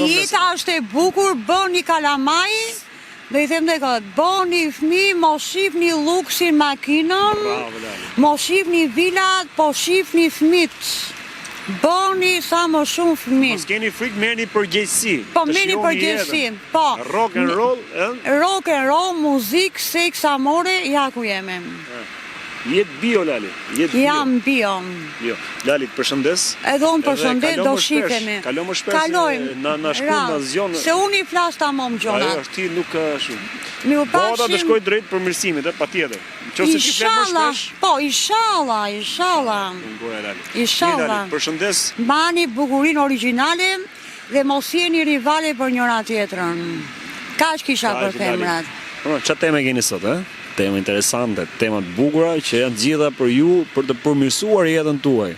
Jeta është e bukur, bëni kalamaj, dhe i them dhe këtë, bëni fëmi, mos shifni luksin makinën, mos shifni vilat, po shifni fëmit. Bëni sa më shumë fëmi. Mos keni frikë, merrni përgjegjësi. Po merrni përgjegjësi, po. Rock and roll, Rock and roll, muzikë, seks, amore, ja ku jemi. Jet bio, Lali. Jam bio. Lali, përshëndes. Edhe unë përshëndet, do shifemi. Kalo më shpesh, na shkruaj, na zgjon. Se unë i flas tamam gjonat. Ajo, ti nuk shumë. Miu Bota pafshim. të shkoj drejt përmirësimit, patjetër. Nëse ti flet më shpesh. Po, inshallah. Inshallah. Përshëndes. Mbani bukurinë origjinale dhe mos jeni rivale për njëra tjetrën. Kaq kisha për femrat. Çfarë temë keni sot, Tema interesante, tema të bukura që janë gjitha për ju për të përmirësuar jetën tuaj.